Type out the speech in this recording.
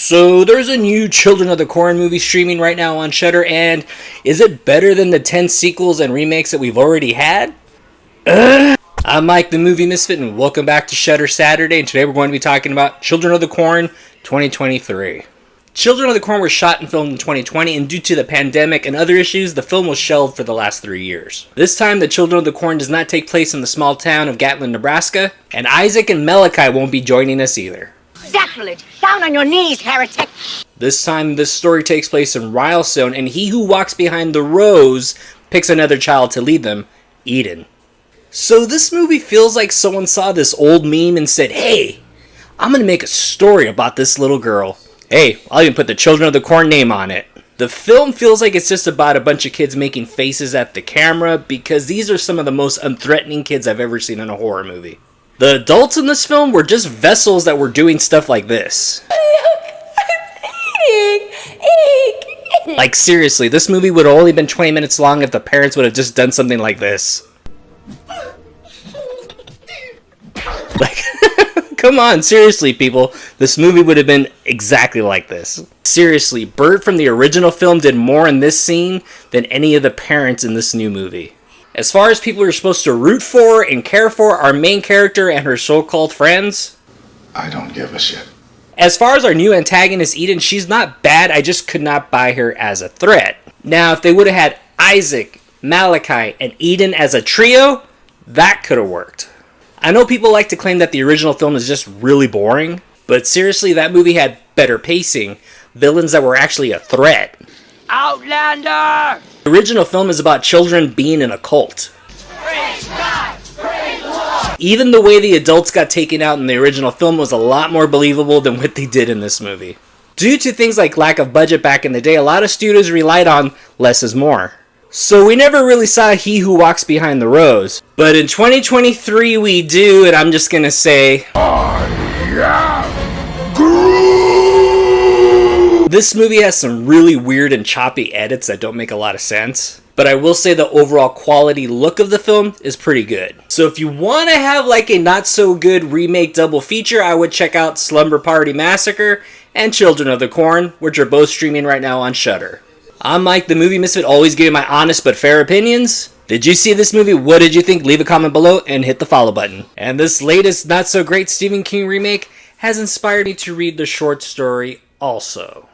So there's a new Children of the Corn movie streaming right now on Shudder, and is it better than the 10 sequels and remakes that we've already had? I'm Mike, the Movie Misfit, and welcome back to Shudder Saturday, and today we're going to be talking about Children of the Corn 2023. Children of the Corn was shot and filmed in 2020, and due to the pandemic and other issues, the film was shelved for the last 3 years. This time, the Children of the Corn does not take place in the small town of Gatlin, Nebraska, and Isaac and Malachi won't be joining us either. Sacrilege! Down on your knees, heretic! This time, this story takes place in Rylestone, and he who walks behind the rows picks another child to lead them, Eden. So this movie feels like someone saw this old meme and said, hey, I'm gonna make a story about this little girl. Hey, I'll even put the Children of the Corn name on it. The film feels like it's just about a bunch of kids making faces at the camera because these are some of the most unthreatening kids I've ever seen in a horror movie. The adults in this film were just vessels that were doing stuff like this. Look, I'm bleeding! Like seriously, this movie would have only been 20 minutes long if the parents would have just done something like this. Like, come on, seriously people, this movie would have been exactly like this. Seriously, Bert from the original film did more in this scene than any of the parents in this new movie. As far as people you're supposed to root for and care for, our main character and her so-called friends, I don't give a shit. as far as our new antagonist Eden, she's not bad, I just could not buy her as a threat. Now, if they would have had Isaac, Malachi, and Eden as a trio, that could have worked. I know people like to claim that the original film is just really boring, but seriously, that movie had better pacing, villains that were actually a threat. Outlander! The original film is about children being in a cult. Even the way the adults got taken out in the original film was a lot more believable than what they did in this movie. Due to things like lack of budget back in the day, a lot of studios relied on less is more. So we never really saw He Who Walks Behind the Rows. But in 2023 we do, and I'm just gonna say, this movie has some really weird and choppy edits that don't make a lot of sense. But I will say the overall quality look of the film is pretty good. So if you want to have like a not so good remake double feature, I would check out Slumber Party Massacre and Children of the Corn, which are both streaming right now on Shudder. I'm Mike, the Movie Misfit, always giving my honest but fair opinions. Did you see this movie? What did you think? Leave a comment below and hit the follow button. And this latest not so great Stephen King remake has inspired me to read the short story also.